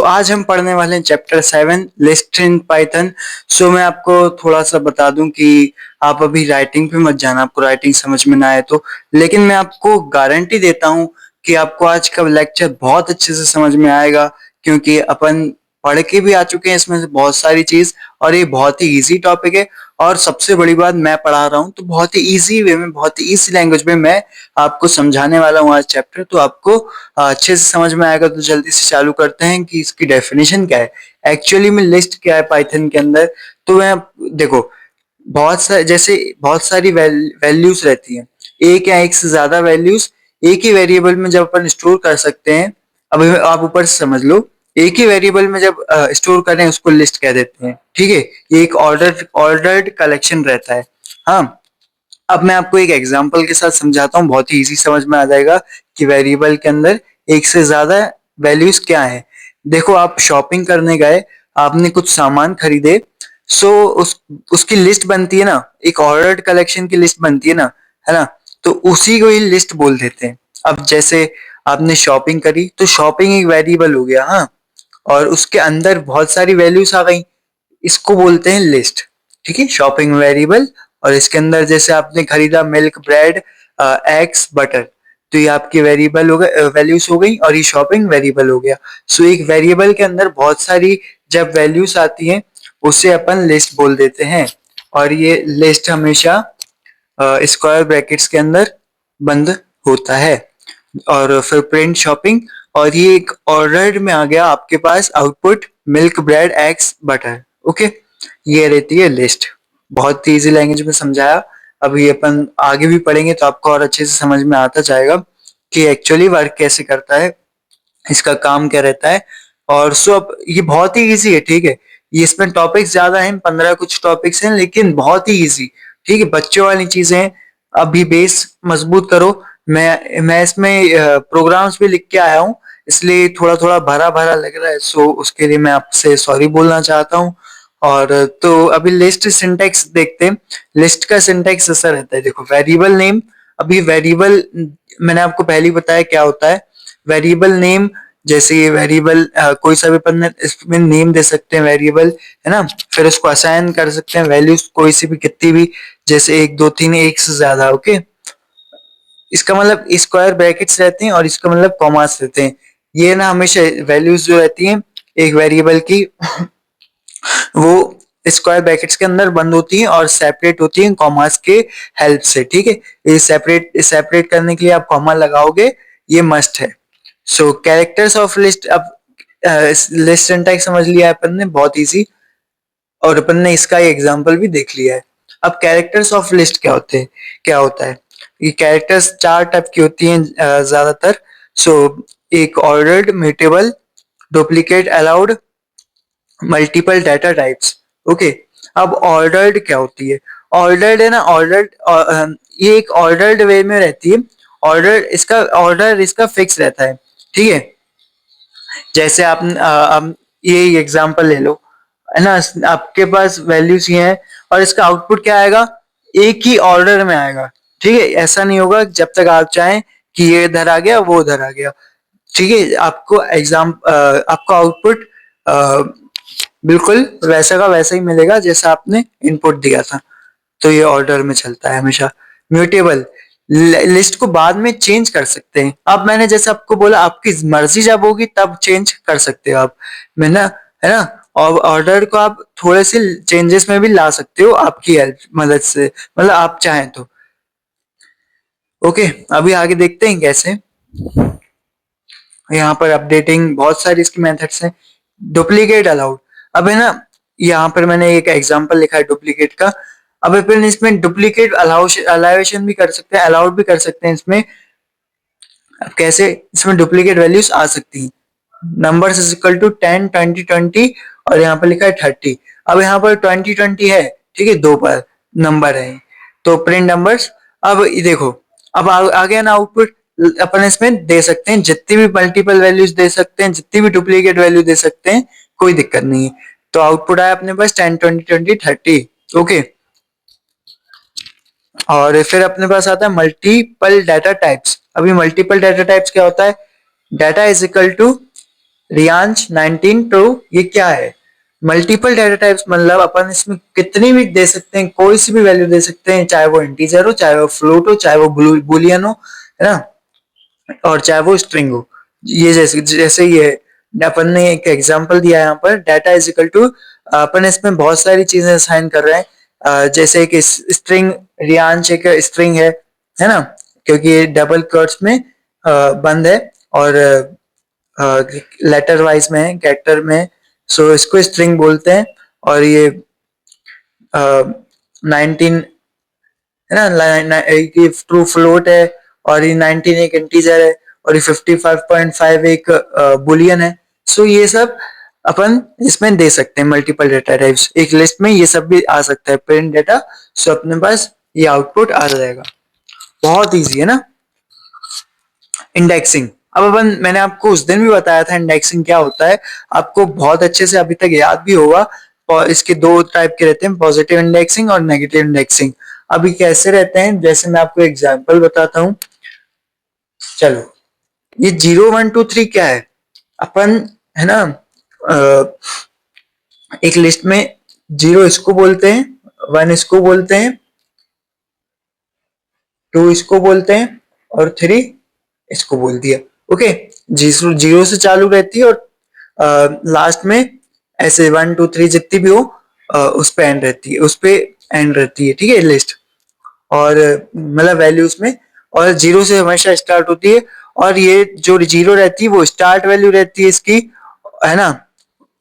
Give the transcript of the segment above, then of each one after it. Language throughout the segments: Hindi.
आज हम पढ़ने वाले हैं चैप्टर 7 लिस्ट इन पाइथन। मैं आपको थोड़ा सा बता दूं कि आप अभी राइटिंग पे मत जाना, आपको राइटिंग समझ में ना आए तो। लेकिन मैं आपको गारंटी देता हूं कि आपको आज का लेक्चर बहुत अच्छे से समझ में आएगा, क्योंकि अपन पढ़ के भी आ चुके हैं इसमें से बहुत सारी चीज। और ये बहुत ही इजी टॉपिक है। और सबसे बड़ी बात, मैं पढ़ा रहा हूँ तो बहुत ही इजी वे में, बहुत ही इजी लैंग्वेज में मैं आपको समझाने वाला हूँ आज चैप्टर। तो आपको अच्छे से समझ में आएगा। तो जल्दी से चालू करते हैं कि इसकी डेफिनेशन क्या है, एक्चुअली में लिस्ट क्या है पाइथन के अंदर। तो मैं देखो, बहुत सारी वैल्यूज रहती हैं, एक या एक से ज्यादा वैल्यूज एक ही वेरिएबल में जब अपन स्टोर कर सकते हैं। अब आप ऊपर से समझ लो, एक ही वेरिएबल में जब स्टोर करें उसको लिस्ट कह देते हैं। ठीक है, ये एक ऑर्डर्ड कलेक्शन रहता है। हाँ, अब मैं आपको एक एग्जांपल के साथ समझाता हूँ, बहुत ही इजी समझ में आ जाएगा कि वेरिएबल के अंदर एक से ज्यादा वैल्यूज क्या है। देखो, आप शॉपिंग करने गए, आपने कुछ सामान खरीदे। सो उसकी लिस्ट बनती है ना, एक ऑर्डर्ड कलेक्शन की लिस्ट बनती है ना, है ना। तो उसी को ही लिस्ट बोल देते हैं। अब जैसे आपने शॉपिंग करी तो शॉपिंग एक वेरिएबल हो गया, हाँ, और उसके अंदर बहुत सारी वैल्यूज आ गई, इसको बोलते हैं लिस्ट। ठीक है, शॉपिंग वेरिएबल। और इसके अंदर जैसे आपने खरीदा मिल्क, ब्रेड, एग्स, बटर, तो ये आपकी वेरिएबल हो गए, वैल्यूज हो गई, और ये शॉपिंग वेरिएबल हो गया। एक वेरिएबल के अंदर बहुत सारी जब वैल्यूज आती हैं उसे अपन लिस्ट बोल देते हैं। और ये लिस्ट हमेशा स्क्वायर ब्रैकेट्स के अंदर बंद होता है। और फिर प्रिंट शॉपिंग, और ये एक ऑर्डर में आ गया आपके पास output milk, bread, eggs, butter. Okay, ये रहती है लिस्ट। बहुत इजी लैंग्वेज में समझाया। अभी अपन आगे भी पढ़ेंगे तो आपको और अच्छे से समझ में आता जाएगा कि एक्चुअली वर्क कैसे करता है, इसका काम क्या रहता है। और अब ये बहुत ही इजी है। ठीक है, ये इसमें टॉपिक्स ज्यादा हैं, 15 कुछ टॉपिक्स हैं, लेकिन बहुत ही इजी। ठीक है, बच्चों वाली चीजें हैं। अभी बेस मजबूत करो। मैं इसमें प्रोग्राम्स भी लिख के आया हूँ, इसलिए थोड़ा थोड़ा भरा भरा लग रहा है। उसके लिए मैं आपसे सॉरी बोलना चाहता हूँ। और तो अभी लिस्ट सिंटैक्स देखते हैं। लिस्ट का सिंटैक्स ऐसा रहता है, देखो, वेरिएबल नेम। अभी वेरिएबल मैंने आपको पहले ही बताया क्या होता है। वेरिएबल नेम, जैसे ये वेरिएबल कोई सा भी अपन इसमें नेम दे सकते हैं वेरिएबल, है ना। फिर उसको असाइन कर सकते हैं वैल्यूज कोई सी भी, कितनी भी, जैसे 1 2 3, एक से ज्यादा। ओके, इसका मतलब स्क्वायर ब्रैकेट्स रहते हैं और इसका मतलब कॉमास रहते हैं। ये ना हमेशा वैल्यूज जो रहती हैं एक वेरिएबल की, वो स्क्वायर ब्रैकेट्स के अंदर बंद होती हैं और सेपरेट होती हैं कॉमास के हेल्प से। ठीक है, ये सेपरेट सेपरेट करने के लिए आप कॉमा लगाओगे, ये मस्ट है। Characters of list. अब लिस्ट सिंटैक्स समझ लिया है अपन ने, बहुत इजी। और अपन ने इसका एग्जांपल भी देख लिया है। अब कैरेक्टर्स ऑफ लिस्ट क्या होते हैं, क्या होता है। ये कैरेक्टर्स 4 टाइप की होती हैं ज्यादातर। सो एक ordered, mutable, duplicate, allowed, multiple data types. Okay, अब ऑर्डर्ड क्या होती है। ऑर्डर्ड है ना, ऑर्डर्ड ये एक ऑर्डर्ड वे में रहती है। ऑर्डर इसका फिक्स रहता है। ठीक है, जैसे आप ये एग्जांपल ले लो, है ना। आपके पास वैल्यूज ये हैं और इसका आउटपुट क्या आएगा, एक ही ऑर्डर में आएगा। ठीक है, ऐसा नहीं होगा जब तक आप चाहें कि ये इधर आ गया वो उधर आ गया। ठीक है, आपको आउटपुट बिल्कुल वैसा का वैसा ही मिलेगा जैसा आपने इनपुट दिया था। तो ये ऑर्डर में चलता है हमेशा। म्यूटेबल, लिस्ट को बाद में चेंज कर सकते हैं। अब मैंने जैसे आपको बोला, आपकी मर्जी जब होगी तब चेंज कर सकते हो आप, मैं ना, है ना। और ऑर्डर को आप थोड़े से चेंजेस में भी ला सकते हो आपकी हेल्प मदद से, मतलब आप चाहें तो। ओके, अभी आगे देखते हैं कैसे। यहाँ पर अपडेटिंग, बहुत सारी इसकी मेथड्स हैं। Duplicate allowed. अब है ना, यहाँ पर मैंने एक एग्जांपल लिखा है डुप्लीकेट का। अब अपन इसमें डुप्लीकेट अलाउेशन भी कर सकते हैं, अलाउड भी कर सकते हैं इसमें। अब कैसे, इसमें डुप्लीकेट वैल्यूज आ सकती हैं। नंबर्स इज इक्वल टू 10 20 20, और यहाँ पर लिखा है 30। अब यहाँ पर 20 20 है, ठीक है, दो पर नंबर है, तो प्रिंट नंबर्स। अब ये देखो, अब आ गया ना आउटपुट। अपन इसमें दे सकते हैं जितनी भी मल्टीपल वैल्यूज दे सकते हैं, जितनी भी डुप्लीकेट वैल्यू दे सकते हैं, कोई दिक्कत नहीं है। तो आउटपुट आया अपने पास 10 20 20 30। ओके, और फिर अपने पास आता है मल्टीपल डाटा टाइप्स। अभी मल्टीपल डाटा टाइप्स क्या होता है, डाटा इज इक्वल टू रियांश 19 ट्रू, ये क्या है? मल्टीपल डाटा टाइप्स मतलब अपन इसमें कितनी भी दे सकते हैं, कोई सी भी वैल्यू दे सकते हैं, चाहे वो इंटीजर हो, चाहे वो फ्लोट हो, चाहे वो बुलियन हो, है ना, और चाहे वो स्ट्रिंग हो। ये जैसे जैसे ये अपन ने एक एग्जांपल दिया है यहाँ पर, डाटा इज इक्वल टू, अपन इसमें बहुत सारी चीजें असाइन कर रहे हैं, जैसे एक स्ट्रिंग, रियांश एक स्ट्रिंग है ना, क्योंकि ये डबल कोट्स में बंद है, और लेटर वाइज में है, कैरेक्टर में है, सो इसको स्ट्रिंग बोलते हैं। और ये 19 है ना, ये ट्रू फ्लोट है, और ये 19 एक इंटीजर है, और ये 55.5 एक बुलियन है। सो ये सब अपन इसमें दे सकते हैं, मल्टीपल डेटा टाइप्स एक लिस्ट में ये सब भी आ सकता है, प्रिंट डेटा। सो अपने पास ये आउटपुट आ जाएगा, बहुत इजी है ना। इंडेक्सिंग, अब अपन, मैंने आपको उस दिन भी बताया था इंडेक्सिंग क्या होता है, आपको बहुत अच्छे से अभी तक याद भी होगा। और इसके दो टाइप के रहते हैं, पॉजिटिव इंडेक्सिंग और नेगेटिव इंडेक्सिंग। अभी कैसे रहते हैं, जैसे मैं आपको एग्जांपल बताता हूँ। चलो, ये 0 1 2 3 क्या है, अपन, है ना, एक लिस्ट में 0 इसको बोलते हैं, 1 इसको बोलते हैं, 2 इसको बोलते हैं, और 3 इसको बोल दिया। ओके, जीरो जीरो से चालू रहती है, और लास्ट में ऐसे 1 2 3 जितनी भी हो, उस पे एंड रहती है, उस पे एंड रहती है, ठीक है, लिस्ट। और मतलब वैल्यूज में, और 0 से हमेशा स्टार्ट होती है, और ये जो 0 रहती है वो स्टार्ट वैल्यू रहती है इसकी, है ना,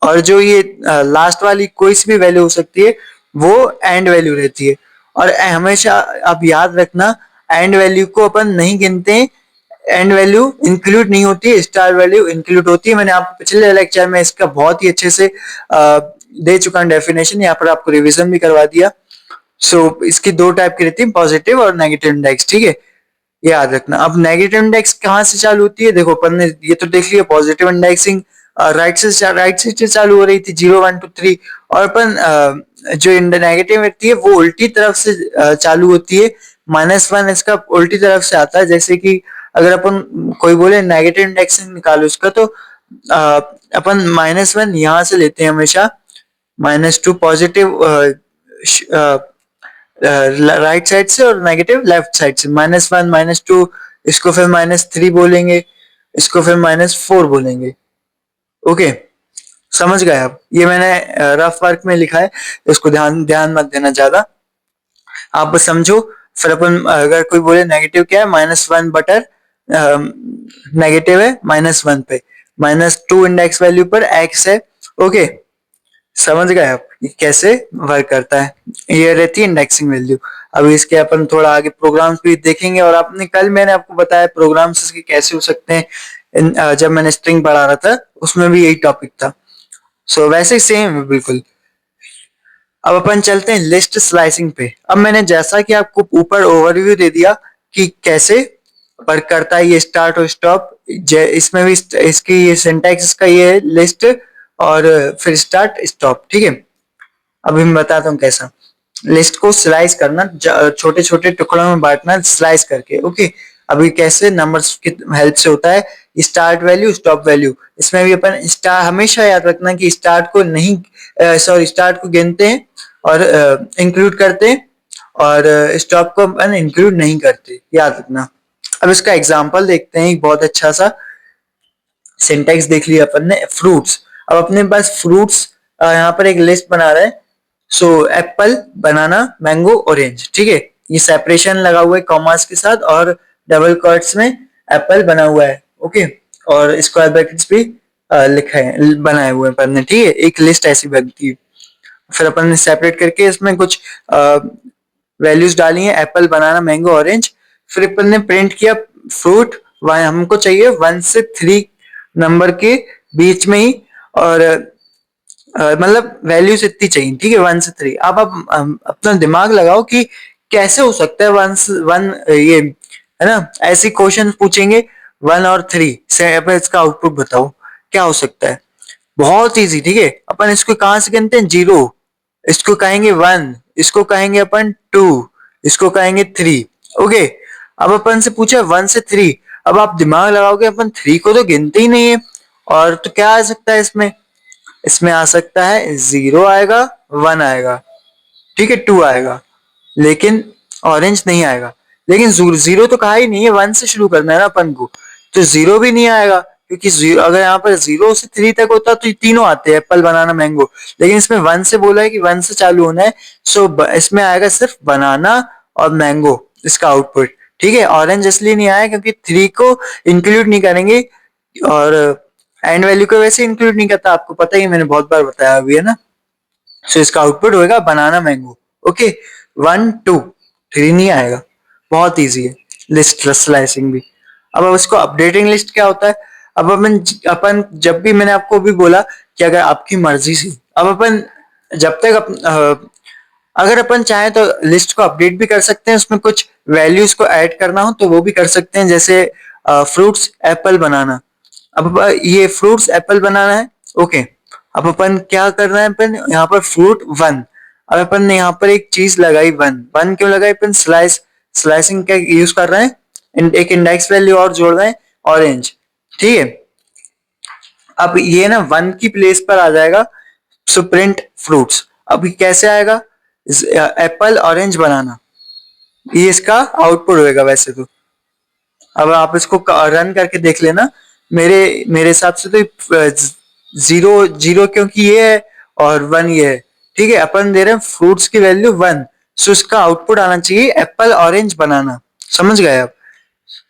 और जो ये लास्ट वाली कोई सी भी वैल्यू हो सकती है, वो एंड वैल्यू रहती है। और हमेशा आप याद रखना, एंड वैल्यू को अपन नहीं गिनते हैं, एंड वैल्यू इंक्लूड नहीं होती है, स्टार वैल्यू इंक्लूड होती है। मैंने आपको पिछले लेक्चर में इसका बहुत ही अच्छे से दे चुका हूं डेफिनेशन, यहाँ पर आपको रिवीजन भी करवा दिया। इसकी दो टाइप की रहती है, पॉजिटिव और नेगेटिव इंडेक्स, ठीक है, याद रखना। अब नेगेटिव इंडेक्स कहाँ से चालू होती है, देखो अपन ने ये तो देख लिया, पॉजिटिव इंडेक्सिंग राइट से चालू हो रही थी, 0 1 2 3, और अपन जो नेगेटिव रहती है वो उल्टी तरफ से चालू होती है, -1 इसका उल्टी तरफ से आता है। जैसे कि अगर अपन कोई बोले नेगेटिव इंडेक्सिंग निकालो उसका, तो अ, अपन -1 यहाँ से लेते हैं हमेशा, -2 पॉजिटिव राइट साइड से, और नेगेटिव लेफ्ट साइड से, -1 -2, इसको फिर -3 बोलेंगे, इसको फिर -4 बोलेंगे। ओके, समझ गए आप, ये मैंने रफ वर्क में लिखा है, इसको ध्यान ध्यान मत देना ज्यादा, आप बस समझो। फिर अपन अगर कोई बोले नेगेटिव क्या है, -1 बटर नेगेटिव है -1 पे, -2 इंडेक्स वैल्यू पर एक्स है। ओके, समझ गए आप ये कैसे वर्क करता है, ये रहती है इंडेक्सिंग वैल्यू। अभी इसके अपन थोड़ा आगे प्रोग्राम्स भी देखेंगे, और आपने कल मैंने आपको बताया प्रोग्राम्स इसके कैसे हो सकते हैं, जब मैंने स्ट्रिंग पढ़ा रहा था उसमें भी यही टॉपिक था। वैसे सेम है बिल्कुल। अब अपन चलते हैं लिस्ट स्लाइसिंग पे। अब मैंने जैसा कि आपको ऊपर ओवरव्यू दे दिया कि कैसे वर्क करता है ये स्टार्ट और स्टॉप, इसमें भी इसकी ये सिंटैक्स का ये है लिस्ट, और फिर स्टार्ट स्टॉप, ठीक है। अभी मैं बताता हूँ कैसा लिस्ट को स्लाइस करना, छोटे छोटे टुकड़ों में बांटना स्लाइस करके। ओके, अभी कैसे नंबर्स की हेल्प से होता है, स्टार्ट वैल्यू स्टॉप वैल्यू, इसमें भी अपन स्टार हमेशा याद रखना कि स्टार्ट को नहीं, सॉरी, स्टार्ट को गिनते हैं और इंक्लूड करते हैं, और स्टॉप को अपन इंक्लूड नहीं करते, याद रखना। अब इसका एग्जांपल देखते हैं, एक बहुत अच्छा सा सिंटेक्स देख लिया अपन ने, फ्रूट्स। अब अपने पास फ्रूट्स, यहाँ पर एक लिस्ट बना रहा है, एप्पल, बनाना, मैंगो, ऑरेंज, ठीक है। ये सेपरेशन लगा हुआ है कॉमास के साथ, और डबल कोट्स में एप्पल बना हुआ है। ओके, और स्क्वायर ब्रैकेट्स भी लिखा है, बनाए हुए हैं अपन ने, ठीक है। एक लिस्ट ऐसी बनती है। फिर अपन ने सेपरेट करके इसमें कुछ वैल्यूज डाली हैं, एप्पल, बनाना, मैंगो, ऑरेंज। फिर अपन ने प्रिंट किया फ्रूट, हमको चाहिए 1 से 3 नंबर के बीच में ही, और मतलब वैल्यूज इतनी चाहिए, ठीक है, 1 से 3। अब आप अपना दिमाग लगाओ कि कैसे हो सकता है 1 ये, है ना, ऐसे क्वेश्चन पूछेंगे 1 और 3 से, अब इसका आउटपुट बताओ क्या हो सकता है। बहुत इजी, ठीक है। अपन इसको कहां से गिनते हैं, 0, इसको कहेंगे 1, इसको कहेंगे अपन 2, इसको कहेंगे 3। ओके, अब अपन से पूछा 1 से 3, अब आप दिमाग लगाओगे अपन 3 को तो गिनते ही नहीं है, और तो क्या आ सकता है इसमें, इसमें आ सकता है 0 आएगा, 1 आएगा, ठीक है, 2 आएगा, लेकिन ऑरेंज नहीं आएगा। लेकिन जीरो तो कहा ही नहीं है, 1 से शुरू करना है ना अपन को, तो 0 भी नहीं आएगा, क्योंकि जीरो अगर यहाँ पर 0 से 3 तक होता तो ये तीनों आते हैं, एप्पल बनाना मैंगो। लेकिन इसमें 1 से बोला है कि 1 से चालू होना है, सो इसमें आएगा सिर्फ बनाना और मैंगो, इसका आउटपुट। ठीक है, ऑरेंज इसलिए नहीं आया क्योंकि 3 को इंक्लूड नहीं करेंगे, और एंड वैल्यू को वैसे इंक्लूड नहीं करता, आपको पता ही, मैंने बहुत बार बताया अभी, है ना। सो इसका आउटपुट होएगा बनाना मैंगो। ओके, 1 2 3 नहीं आएगा, बहुत इजी है लिस्ट स्लाइसिंग भी। अब उसको अपडेटिंग लिस्ट क्या होता है, अब अपन जब भी, मैंने आपको भी बोला कि अगर आपकी मर्जी से, अब अपन जब तक अगर अपन चाहें तो लिस्ट को अपडेट भी कर सकते हैं, उसमें कुछ वैल्यूज को ऐड करना हो तो वो भी कर सकते हैं, जैसे फ्रूट्स एप्पल बनाना। अब ये फ्रूट्स एप्पल बनाना है, ओके। अब अपन क्या कर रहे हैं, अपन यहाँ पर फ्रूट 1, अब अपन ने यहाँ पर एक चीज लगाई 1, 1 क्यों लगाई, अपन स्लाइसिंग का यूज कर रहे हैं, एक इंडेक्स वैल्यू और जोड़ रहे हैं, ऑरेंज। ठीक है, अब ये ना 1 की प्लेस पर आ जाएगा, सो प्रिंट फ्रूट्स। अब ये कैसे आएगा, एप्पल ऑरेंज बनाना, ये इसका आउटपुट होएगा वैसे तो। अब आप इसको रन करके देख लेना, मेरे मेरे हिसाब से तो 0 क्योंकि ये है और 1 ये है। ठीक है, अपन दे रहे हैं फ्रूट्स की वैल्यू 1, सो इसका आउटपुट आना चाहिए एप्पल ऑरेंज बनाना। समझ गए आप,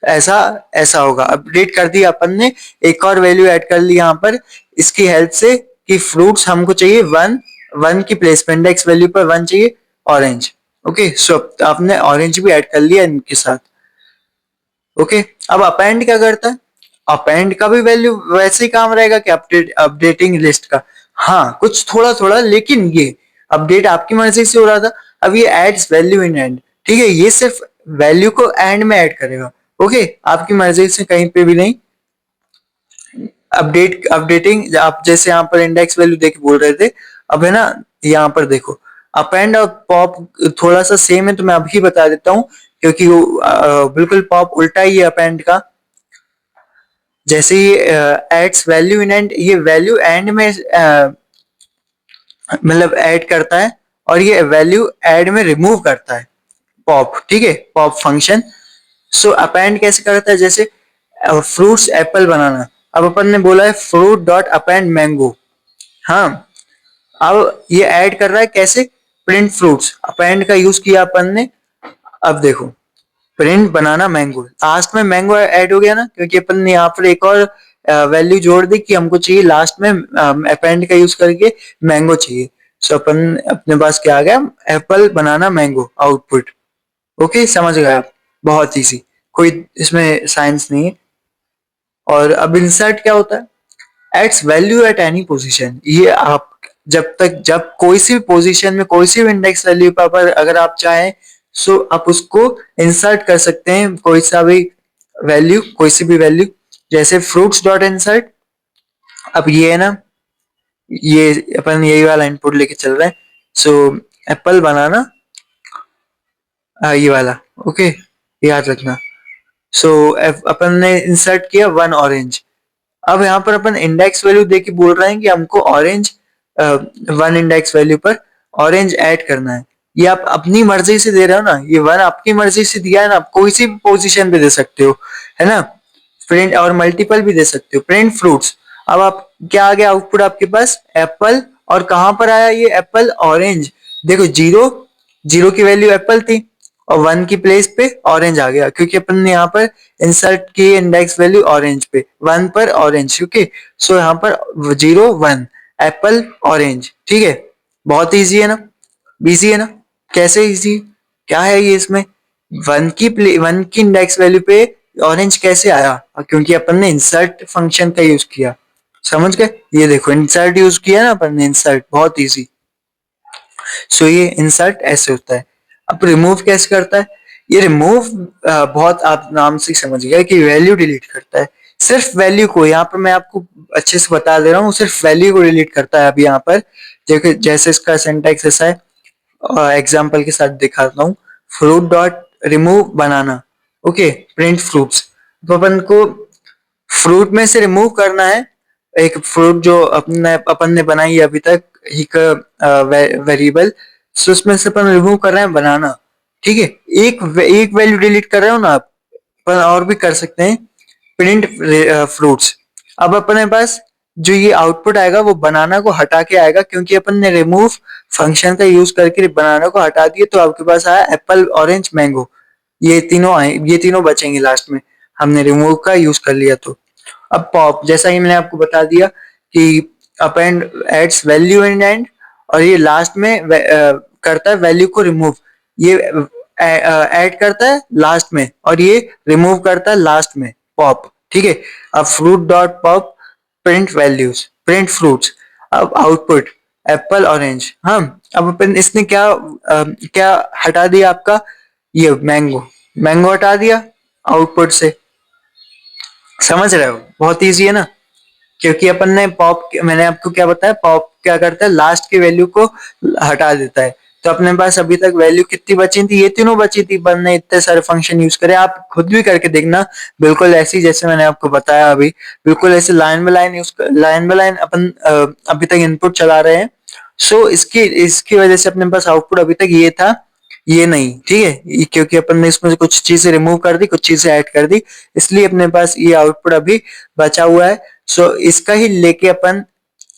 ऐसा ऐसा होगा। अपडेट कर दिया अपन ने, एक और वैल्यू ऐड कर ली यहाँ पर इसकी हेल्प से, कि फ्रूट्स हमको चाहिए 1, 1 की प्लेस में इंडेक्स वैल्यू पर 1 चाहिए, ऑरेंज। ओके, सो आपने ऑरेंज भी ऐड कर लिया इनके साथ। ओके, अब अपेंड क्या करता है, अपेंड का भी वैल्यू वैसे ही काम रहेगा कि अपडेटिंग लिस्ट का। हाँ, कुछ थोड़ा थोड़ा, लेकिन ये अपडेट आपकी मर्जी से हो रहा था। अब ये एड्स वैल्यू इन एंड, ठीक है, ये सिर्फ वैल्यू को एंड में ऐड करेगा। ओके, आपकी मर्जी से कहीं पे भी नहीं। अपडेटिंग, आप जैसे यहाँ पर इंडेक्स वैल्यू देख बोल रहे थे, अब है ना, यहाँ पर देखो, अपेंड और पॉप थोड़ा सा सेम है, तो मैं अभी बता देता हूँ, क्योंकि वो बिल्कुल पॉप उल्टा ही है अपेंड का। जैसे ही एड्स वैल्यू इन एंड, ये वैल्यू एंड में मतलब ऐड करता है, और ये वैल्यू ऐड में रिमूव करता है, पॉप। ठीक है, पॉप फंक्शन। सो अपेंड कैसे करता है, जैसे फ्रूट्स एप्पल बनाना, अब अपन ने बोला है फ्रूट डॉट अपेंड मैंगो। हाँ, अब ये ऐड कर रहा है कैसे, प्रिंट फ्रूट्स, अपेंड का यूज किया अपन ने। अब देखो, प्रिंट बनाना मैंगो, लास्ट में मैंगो ऐड हो गया ना, क्योंकि अपन ने यहाँ पर एक और वैल्यू जोड़ दी कि हमको चाहिए लास्ट में अपेंड का यूज करके मैंगो चाहिए। सो अपन अपने पास क्या आ गया, apple banana mango output. Okay, समझ गए आप, बहुत इजी, कोई इसमें साइंस नहीं है। और अब इंसर्ट क्या होता है, एट्स वैल्यू एट एनी पोजीशन, ये आप जब कोई सी भी पोजीशन में कोई सी भी इंडेक्स वैल्यू पर अगर आप चाहें, सो आप उसको इंसर्ट कर सकते हैं, कोई सा भी वैल्यू, कोई सी भी वैल्यू, जैसे फ्रूट्स डॉट इंसर्ट। अब ये है ना, ये अपन यही वाला इनपुट लेके चल रहे हैं, सो एप्पल बनाना, ये वाला। ओके, याद रखना। सो अपन ने इंसर्ट किया 1 ऑरेंज। अब यहाँ पर अपन इंडेक्स वैल्यू देके बोल रहे हैं कि हमको ऑरेंज 1 इंडेक्स वैल्यू पर ऑरेंज ऐड करना है। ये आप अपनी मर्जी से दे रहे हो ना, ये 1 आपकी मर्जी से दिया है ना, आप कोई सी भी पोजीशन पे दे सकते हो, है ना। प्रिंट और मल्टीपल भी दे सकते हो, प्रिंट फ्रूट्स। अब आप क्या आ गया आउटपुट आपके पास, एप्पल, और कहां पर आया ये एप्पल, ऑरेंज। देखो, 0 0 की वैल्यू एप्पल थी, और 1 की प्लेस पे ऑरेंज आ गया, क्योंकि अपन ने यहाँ पर इंसर्ट की इंडेक्स वैल्यू ऑरेंज पे, 1 पर ऑरेंज। ओके, सो यहाँ पर 0 1 एप्पल ऑरेंज। ठीक है, बहुत इजी है ना, इजी है ना। कैसे इजी, क्या है ये इसमें, 1 की इंडेक्स वैल्यू पे ऑरेंज कैसे आया, क्योंकि अपन ने इंसर्ट फंक्शन का यूज किया। समझ गए, ये देखो इंसर्ट यूज किया ना अपन ने, इंसर्ट, बहुत इजी। सो ये इंसर्ट ऐसे होता है। अब रिमूव कैसे करता है, ये रिमूव बहुत आप नाम से समझ गए कि वैल्यू डिलीट करता है, सिर्फ वैल्यू को। यहाँ पर मैं आपको अच्छे से बता दे रहा हूँ, सिर्फ वैल्यू को डिलीट करता है। अभी यहाँ पर देखो, जैसे इसका सिंटैक्स ऐसा है, एग्जाम्पल के साथ दिखाता हूँ, fruit dot remove banana. Okay, print fruits. तो अपन को फ्रूट में से रिमूव करना है एक फ्रूट जो अपने अपन ने बनाई है अभी तक, एक वेरिएबल, सो उसमें से अपन रिमूव कर रहे हैं बनाना, ठीक है। एक वैल्यू डिलीट कर रहे हो ना आप, अपन और भी कर सकते हैं, प्रिंट फ्रूट्स। अब अपने पास जो ये आउटपुट आएगा वो बनाना को हटा के आएगा, क्योंकि अपन ने रिमूव फंक्शन का यूज करके बनाना को हटा दिए, तो आपके पास आया एप्पल, ऑरेंज, मैंगो। ये तीनों आए, ये तीनों बचेंगे लास्ट में, हमने रिमूव का यूज कर लिया तो। अब पॉप, जैसा कि मैंने आपको बता दिया कि append adds value in and, और ये लास्ट में करता है वैल्यू को रिमूव। ये ऐड करता है लास्ट में और ये रिमूव करता है लास्ट में, पॉप, ठीक है। अब fruit dot pop print values, print fruits. अब आउटपुट एप्पल, ऑरेंज, हाँ। अब अपन इसने क्या हटा दिया आपका, ये मैंगो, मैंगो हटा दिया आउटपुट से। समझ रहे हो, बहुत इजी है ना। क्योंकि अपन ने पॉप, मैंने आपको क्या बताया, पॉप क्या करता है, लास्ट की वैल्यू को हटा देता है। तो अपने पास अभी तक वैल्यू कितनी बची थी, ये तीनों बची थी। अपन ने इतने सारे फंक्शन यूज करे, आप खुद भी करके देखना, बिल्कुल ऐसी जैसे मैंने आपको बताया अभी, बिल्कुल ऐसे line by line use, line by line अपन अभी तक इनपुट चला रहे हैं। सो इसकी इसकी वजह से अपने पास आउटपुट अभी तक ये था, ये नहीं, ठीक है। क्योंकि अपन ने इसमें से कुछ चीजें रिमूव कर दी, कुछ चीजें ऐड कर दी, इसलिए अपने पास ये आउटपुट अभी बचा हुआ है। सो इसका ही लेके अपन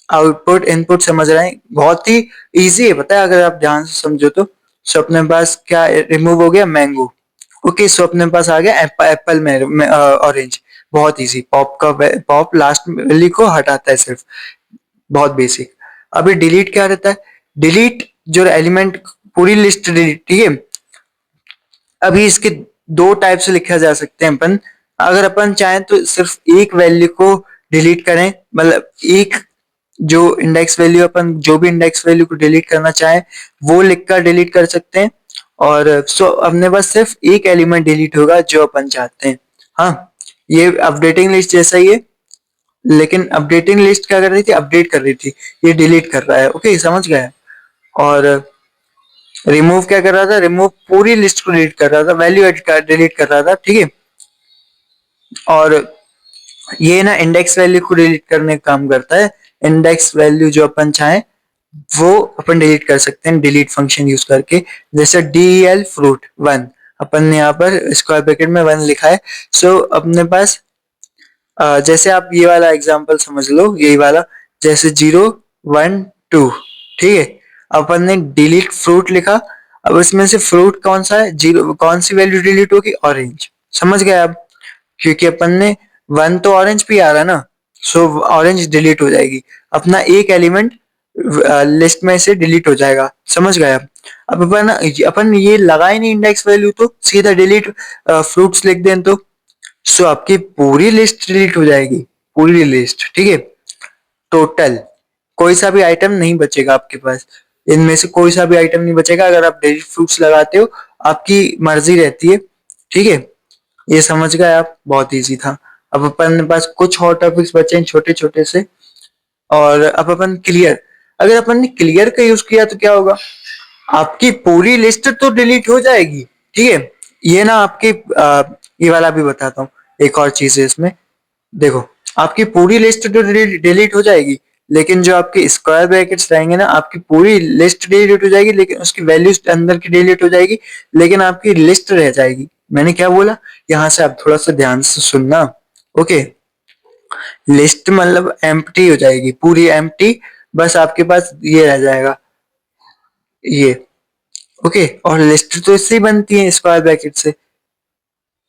आउटपुट इनपुट समझ रहे हैं, बहुत ही इजी है, पता है अगर आप ध्यान से समझो तो। सो अपने पास क्या रिमूव हो गया, मैंगो। ओके, सो अपने पास आ गया एप्पल में ऑरेंज। बहुत इजी, पॉप का पॉप लास्ट वैल्यू को हटाता है सिर्फ, बहुत बेसिक। अभी डिलीट क्या रहता है, डिलीट जो एलिमेंट, पूरी लिस्ट डिलीट, ठीक है। अभी इसके दो टाइप से लिखा जा सकते हैं अपन। अगर अपन चाहें तो सिर्फ एक वैल्यू को डिलीट करें, मतलब एक जो इंडेक्स वैल्यू, अपन जो भी इंडेक्स वैल्यू को डिलीट करना चाहें वो लिखकर डिलीट कर सकते हैं। और सो अपने पास सिर्फ एक एलिमेंट डिलीट होगा जो अपन चाहते हैं। हाँ, ये अपडेटिंग लिस्ट जैसा ही है, लेकिन अपडेटिंग लिस्ट क्या कर रही थी, अपडेट कर रही थी, ये डिलीट कर रहा है। ओके, समझ गए। और रिमूव क्या कर रहा था, रिमूव पूरी लिस्ट को डिलीट कर रहा था, वैल्यू एड कर डिलीट कर रहा था, ठीक है। और ये ना इंडेक्स वैल्यू को डिलीट करने का काम करता है। इंडेक्स वैल्यू जो अपन चाहें वो अपन डिलीट कर सकते हैं डिलीट फंक्शन यूज करके। जैसे DEL फ्रूट 1, अपन ने यहाँ पर स्क्वायर ब्रैकेट में 1 लिखा है। सो अपने पास जैसे आप ये वाला एग्जांपल समझ लो, यही वाला, जैसे 0 1 2, ठीक है। अपन ने डिलीट फ्रूट लिखा, अब इसमें से फ्रूट कौन सा है, जीरो, कौन सी वैल्यू डिलीट होगी, ऑरेंज। समझ गए आप, क्योंकि अपन ने 1 तो ऑरेंज भी आ रहा है ना, सो ऑरेंज डिलीट हो जाएगी, अपना एक एलिमेंट लिस्ट में से डिलीट हो जाएगा। समझ गए आप। अब अपन ये लगा ही नहीं इंडेक्स वैल्यू, तो सीधा डिलीट फ्रूट्स लिख दें तो सो आपकी पूरी लिस्ट डिलीट हो जाएगी, पूरी लिस्ट, ठीक है। टोटल कोई सा भी आइटम नहीं बचेगा आपके पास, इनमें से कोई सा भी आइटम नहीं बचेगा अगर आप डिलीट फ्रूट्स लगाते हो, आपकी मर्जी रहती है, ठीक है। ये समझ गए आप, बहुत इजी था। अब अपन के पास कुछ और टॉपिक्स बचे हैं छोटे छोटे से, और अब अपन क्लियर, अगर अपन ने क्लियर का यूज किया तो क्या होगा, आपकी पूरी लिस्ट तो डिलीट हो जाएगी, ठीक है। ये ना आपकी ये वाला भी बताता हूँ, एक और चीज है इसमें, देखो, आपकी पूरी लिस्ट तो डिलीट हो जाएगी, लेकिन जो आपके स्क्वायर ब्रैकेट्स रहेंगे ना, आपकी पूरी लिस्ट डिलीट हो जाएगी, लेकिन उसकी वैल्यूज अंदर की डिलीट हो जाएगी, लेकिन आपकी लिस्ट रह जाएगी। मैंने क्या बोला, यहाँ से आप थोड़ा सा ध्यान से सुनना। ओके, लिस्ट मतलब एम्प्टी हो जाएगी, पूरी एम्प्टी, बस आपके पास ये रह जाएगा, ये। ओके, और लिस्ट तो इससे ही बनती है, स्क्वायर ब्रैकेट से,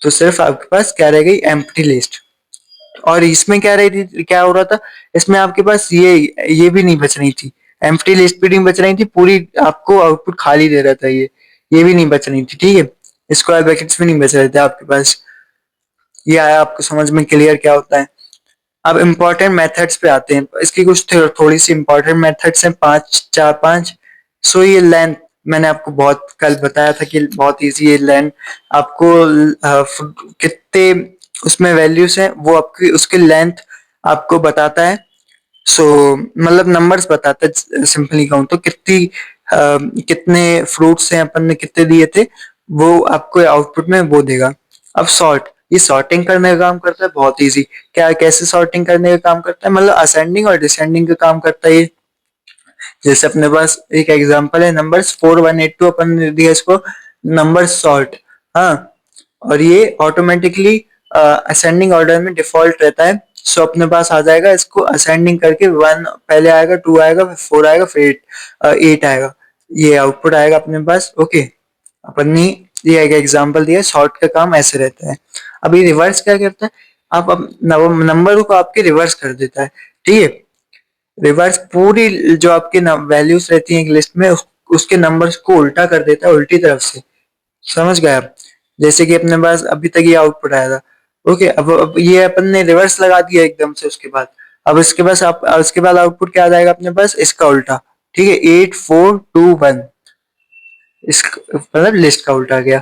तो सिर्फ आपके पास क्या रह गई, एम्प्टी लिस्ट। और इसमें क्या रही थी, क्या हो रहा था, इसमें आपके पास ये भी नहीं बच रही थी, एम्प्टी लिस्ट भी नहीं बच रही थी, पूरी आपको आउटपुट खाली दे रहा था, ये भी नहीं बच रही थी, ठीक है। स्क्वायर ब्रैकेट्स भी नहीं बच रहे थे आपके पास। ये आया आपको समझ में क्लियर क्या होता है। अब इम्पोर्टेंट मेथड्स पे आते हैं, इसकी कुछ थोड़ी सी इम्पोर्टेंट मेथड्स हैं, पांच, चार पांच। सो ये लेंथ, मैंने आपको बहुत कल बताया था कि बहुत इजी है लेंथ, आपको कितने उसमें वैल्यूज हैं वो आपकी उसकी लेंथ आपको बताता है। सो मतलब नंबर्स बताता है, सिंपली कहूँ तो कितनी कितने फ्रूट्स हैं अपन ने कितने दिए थे, वो आपको आउटपुट में वो देगा। अब सॉर्ट, ये सॉर्टिंग करने का काम करता है, बहुत इजी। क्या कैसे सॉर्टिंग करने का काम करता है, मतलब असेंडिंग और डिसेंडिंग का काम करता है ये। जैसे अपने पास एक एग्जांपल है नंबर्स 4182, अपन ने दिया इसको नंबर सॉर्ट। हाँ, और ये ऑटोमेटिकली असेंडिंग ऑर्डर में डिफॉल्ट रहता है। सो अपने पास आ जाएगा, इसको असेंडिंग करके वन पहले आएगा, टू आएगा, फिर फोर आएगा, फिर एट आएगा। ये आउटपुट आएगा अपने पास। ओके, अपन ने ये एक एग्जांपल दिया, सॉर्ट का काम ऐसे रहता है। अभी रिवर्स क्या करता है, आप नंबर को आपके रिवर्स कर देता है। ठीक है, रिवर्स पूरी जो आपकी वैल्यूज रहती हैं एक लिस्ट में, उसके नंबर्स को उल्टा कर देता है, उल्टी तरफ से। समझ गए आप? जैसे कि अपने पास अभी तक ये आउटपुट आया था। ओके, अब ये अपन ने रिवर्स लगा दिया एकदम से, उसके बाद अब इसके पास आप उसके बाद आउटपुट क्या आ जाएगा अपने पास, इसका उल्टा। ठीक है, 8421, इस मतलब लिस्ट का उल्टा गया।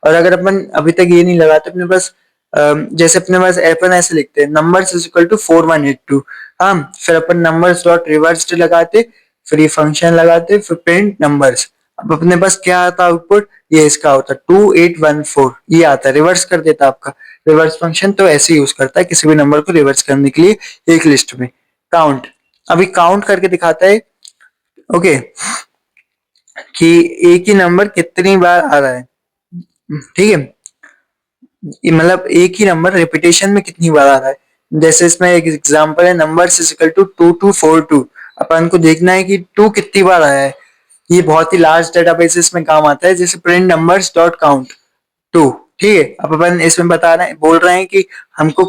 और अगर अपन अभी तक ये नहीं लगाते अपने पास, जैसे अपने पास अपन ऐसे लिखते हैं नंबर्स इज इक्वल टू 4182। हाँ, फिर अपन नंबर्स डॉट रिवर्स्ड लगाते, फिर ये फंक्शन लगाते, फिर प्रिंट नंबर्स। अब अपने पास क्या आता आउटपुट, ये इसका होता 2814, ये आता रिवर्स कर देता आपका। रिवर्स फंक्शन तो ऐसे यूज करता है किसी भी नंबर को रिवर्स करने के लिए एक लिस्ट में। काउंट, अभी काउंट करके दिखाता है। ओके, कि एक ही नंबर कितनी बार आ रहा है। ठीक है, मतलब एक ही नंबर रिपीटेशन में कितनी बार आ रहा है। जैसे इसमें एक एग्जांपल है, नंबर इज इक्वल टू 2242। अपन को देखना है कि टू कितनी बार आया है। ये बहुत ही लार्ज डेटाबेसेस में काम आता है, जैसे print numbers dot count two. ठीक है, अब अपन इसमें बता रहे हैं, बोल रहे हैं कि हमको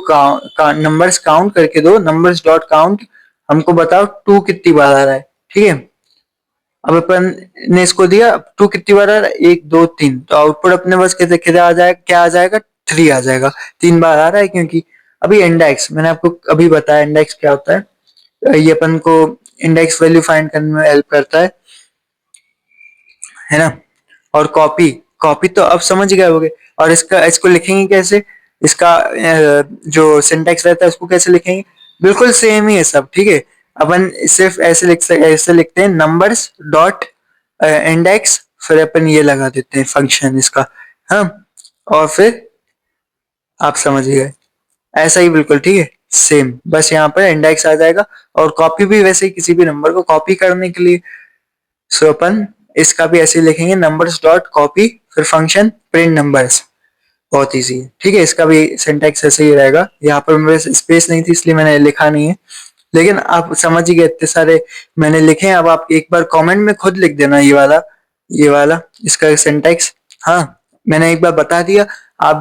नंबर्स काउंट करके दो, नंबर्स डॉट काउंट, हमको बताओ टू कितनी बार आ रहा है। ठीक है, अब अपन ने इसको दिया, अब टू कितनी बार आ रहा है, एक दो तीन, तो आउटपुट अपने पास कितने कितने आ जाएगा, क्या आ जाएगा, थ्री आ जाएगा। तीन बार आ रहा है क्योंकि अभी इंडेक्स मैंने आपको अभी बताया, इंडेक्स क्या होता है। ये अपन को इंडेक्स वैल्यू फाइंड करने में हेल्प करता है ना। और कॉपी, कॉपी तो अब समझ गए होगे। और इसका इसको लिखेंगे कैसे, इसका जो सिंटेक्स रहता है उसको कैसे लिखेंगे, बिल्कुल सेम ही है सब। ठीक है, अपन सिर्फ ऐसे ऐसे लिखते हैं नंबर्स डॉट इंडेक्स, फिर अपन ये लगा देते हैं फंक्शन इसका। हाँ, और फिर आप समझ गए, ऐसा ही बिल्कुल। ठीक है, सेम, बस यहाँ पर इंडेक्स आ जाएगा। और कॉपी भी वैसे ही, किसी भी नंबर को कॉपी करने के लिए, सो अपन इसका भी ऐसे ही लिखेंगे, नंबर्स डॉट कॉपी, फिर फंक्शन प्रिंट नंबर्स। बहुत इजी है। ठीक है, इसका भी सिंटैक्स ऐसे ही रहेगा। यहाँ पर मेरे स्पेस नहीं थी इसलिए मैंने लिखा नहीं है, लेकिन आप समझ ही गए, इतने सारे मैंने लिखे हैं। अब आप एक बार कमेंट में खुद लिख देना ये वाला इसका सिंटैक्स। हाँ, मैंने एक बार बता दिया, आप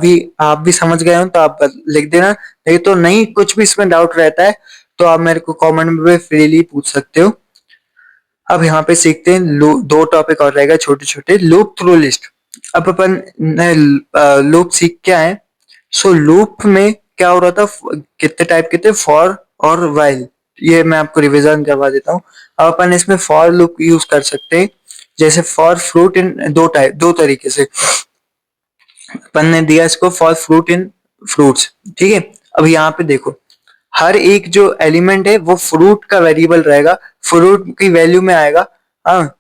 भी समझ गए हो तो आप लिख देना। नहीं तो नहीं, कुछ भी इसमें डाउट रहता है तो आप मेरे को कमेंट में फ्रीली पूछ सकते हो। अब यहाँ पे सीखते हैं, दो टॉपिक और रहेगा छोटे छोटे। Loop through list. अब अपन लूप सीख के आए। सो लूप में क्या हो रहा था, कितने टाइप के थे, फॉर और वाइल। ये मैं आपको रिवीजन करवा देता हूँ। अब अपन इसमें फॉर लूप यूज कर सकते हैं, जैसे फॉर फ्रूट इन दो तरीके से अपन ने दिया इसको, फॉर फ्रूट इन फ्रूट्स। ठीक है, अब यहाँ पे देखो, हर एक जो एलिमेंट है वो फ्रूट का वेरिएबल रहेगा, फ्रूट की वैल्यू में आएगा। हाँ,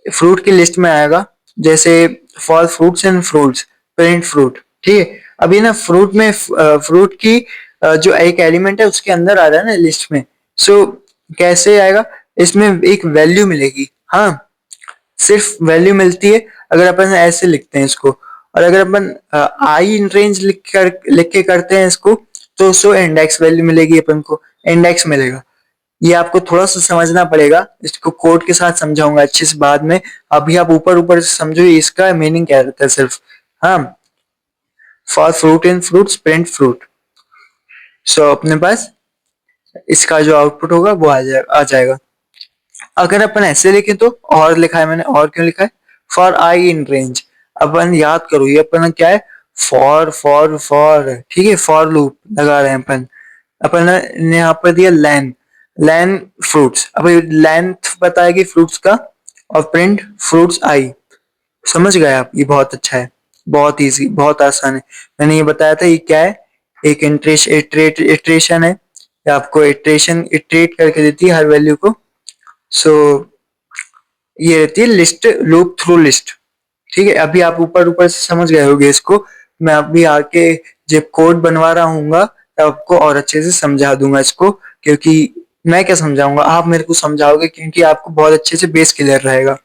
फ्रूट की लिस्ट में आएगा। जैसे for fruits and fruits, print fruit. ठीक है, अभी ना फ्रूट में फ्रूट की जो एक एलिमेंट है उसके अंदर आ रहा है ना लिस्ट में। सो कैसे आएगा, इसमें एक वैल्यू मिलेगी। हाँ, सिर्फ वैल्यू मिलती है अगर अपन ऐसे लिखते हैं इसको। और अगर अपन आई इन रेंज लिख के करते हैं इसको, तो सो इंडेक्स वैल्यू मिलेगी, अपन को इंडेक्स मिलेगा। ये आपको थोड़ा सा समझना पड़ेगा, इसको कोड के साथ समझाऊंगा अच्छे से बाद में। अभी आप ऊपर ऊपर से समझो इसका मीनिंग क्या रहता है सिर्फ। हाँ, for fruit in fruits, print fruit. So अपने पास इसका जो आउटपुट होगा वो आ जाएगा। अगर अपन ऐसे लिखें तो, और लिखा है मैंने, और क्यों लिखा है, फॉर आई इन रेंज। अपन याद करो, ये अपन क्या है, फॉर फॉर फॉर। ठीक है, फॉर लूप लगा रहे हैं अपन। अपन ने यहाँ पर दिया लैन, लैन फ्रूट्स। अब लेंथ बताएगी फ्रूट्स का, और प्रिंट फ्रूट्स आई। समझ गए आप, ये बहुत अच्छा है, बहुत इजी, बहुत आसान है। मैंने ये बताया था, ये क्या है, एक इटरेशन है। ये आपको इटरेशन इटरेट करके देती है हर वैल्यू को। सो ये रहती है लिस्ट, लूप थ्रू लिस्ट। ठीक है, अभी आप ऊपर ऊपर से समझ गए होगे इसको। मैं अभी आके जब कोड बनवा रहा हूँगा तब आपको और अच्छे से समझा दूंगा इसको, क्योंकि मैं क्या समझाऊंगा, आप मेरे को समझाओगे, क्योंकि आपको बहुत अच्छे से बेस क्लियर रहेगा।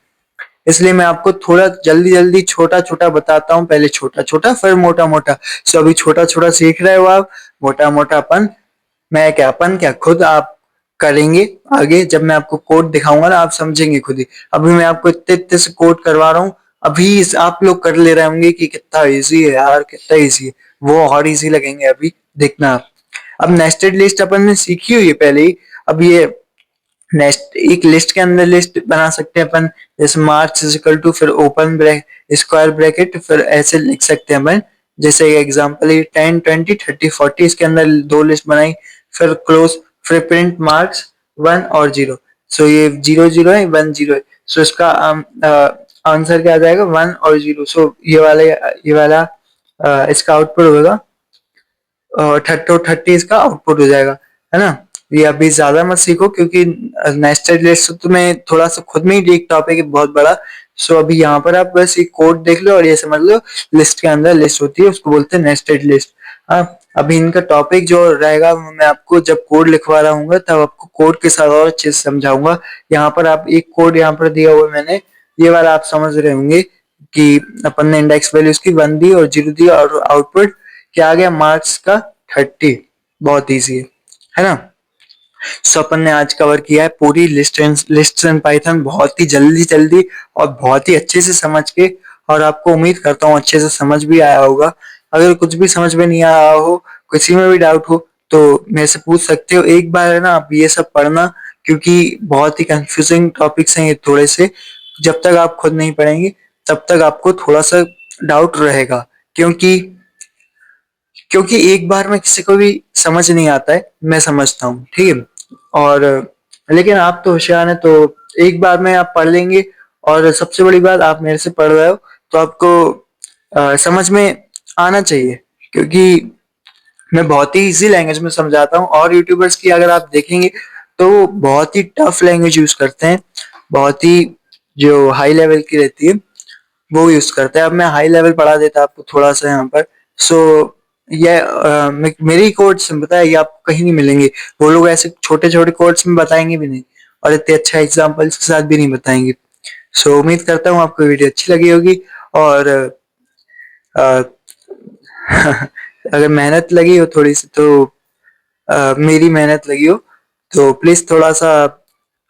इसलिए मैं आपको थोड़ा जल्दी जल्दी छोटा छोटा बताता हूँ, पहले छोटा छोटा फिर मोटा मोटा। सो अभी छोटा छोटा सीख रहे हो आप, मोटा मोटा अपन, मैं क्या अपन क्या खुद आप करेंगे आगे। जब मैं आपको कोड दिखाऊंगा ना आप समझेंगे खुद ही। अभी मैं आपको इतने इतने से कोड करवा रहा हूँ, अभी आप लोग कर ले रहे होंगे कि कितना इजी है यार, कितना इजी है, वो और इजी लगेंगे अभी, देखना आप। अब नेस्टेड लिस्ट अपन ने सीखी हुई है पहले ही। अब ये नेक्स्ट एक लिस्ट के अंदर लिस्ट बना सकते हैं अपन, जैसे मार्क्स इज इक्वल टू फिर ओपन ब्रैकेट स्क्वायर ब्रैकेट, फिर ऐसे लिख सकते हैं अपन। जैसे एग्जांपल ये 10 20 30 40, इसके अंदर दो लिस्ट बनाई, फिर क्लोज, फिर प्रिंट मार्क्स 1 और 0। सो ये 0 0 है, 1 0 है। सो इसका आंसर क्या आ जाएगा, 1 और 0। सो ये वाला इसका आउटपुट होगा 30 इसका आउटपुट हो जाएगा, है ना। ये अभी ज्यादा मत सीखो, क्योंकि नेस्टेड लिस्ट तो में थोड़ा सा खुद में ही एक टॉपिक है बहुत बड़ा। सो अभी यहाँ पर आप बस ये कोड देख लो और ये समझ लो, लिस्ट के अंदर लिस्ट होती है, उसको बोलते हैं नेस्टेड लिस्ट। हाँ, अभी इनका टॉपिक जो रहेगा, मैं आपको जब कोड लिखवा रहा हूँ तब आपको कोड के साथ और अच्छे से समझाऊंगा। यहाँ पर आप एक कोड यहाँ पर दिया हुआ है मैंने, ये वाला आप समझ रहे होंगे कि अपन ने इंडेक्स वैल्यूज की 1 दी और 0 दी और आउटपुट क्या आ गया, मार्क्स का 30। बहुत इजी है ना। सो अपन ने आज कवर किया है पूरी लिस्ट एंड पाइथन, बहुत ही जल्दी जल्दी और बहुत ही अच्छे से समझ के। और आपको उम्मीद करता हूँ अच्छे से समझ भी आया होगा। अगर कुछ भी समझ में नहीं आया हो, किसी में भी डाउट हो, तो मेरे से पूछ सकते हो। एक बार है ना आप ये सब पढ़ना, क्योंकि बहुत ही कंफ्यूजिंग टॉपिक्स हैं ये थोड़े से। जब तक आप खुद नहीं पढ़ेंगे तब तक आपको थोड़ा सा डाउट रहेगा, क्योंकि क्योंकि एक बार में किसी को भी समझ नहीं आता है, मैं समझता हूँ, ठीक है। और लेकिन आप तो होशियार हैं, तो एक बार में आप पढ़ लेंगे। और सबसे बड़ी बात, आप मेरे से पढ़ रहे हो तो आपको समझ में आना चाहिए, क्योंकि मैं बहुत ही इजी लैंग्वेज में समझाता हूँ। और यूट्यूबर्स की अगर आप देखेंगे तो वो बहुत ही टफ लैंग्वेज यूज करते हैं, बहुत ही जो हाई लेवल की रहती है वो यूज करते हैं। अब मैं हाई लेवल पढ़ा देता आपको थोड़ा सा यहाँ पर। सो ये मेरी कोर्स पता है, ये आपको कहीं नहीं मिलेंगे। वो लोग ऐसे छोटे छोटे कोर्स में बताएंगे भी नहीं, और इतने अच्छा एग्जाम्पल्स के साथ भी नहीं बताएंगे। सो उम्मीद करता हूँ आपको वीडियो अच्छी लगी होगी। और अ, अगर मेहनत लगी हो थोड़ी सी, तो मेरी मेहनत लगी हो, तो प्लीज थोड़ा सा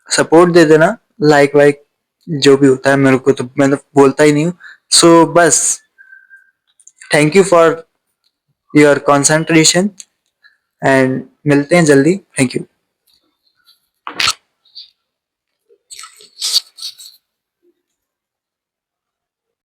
सपोर्ट दे देना, लाइक वाइक जो भी होता है। मेरे को तो मैं तो बोलता ही नहीं हूँ। सो बस, thank you for your concentration, and मिलते हैं जल्दी। Thank you.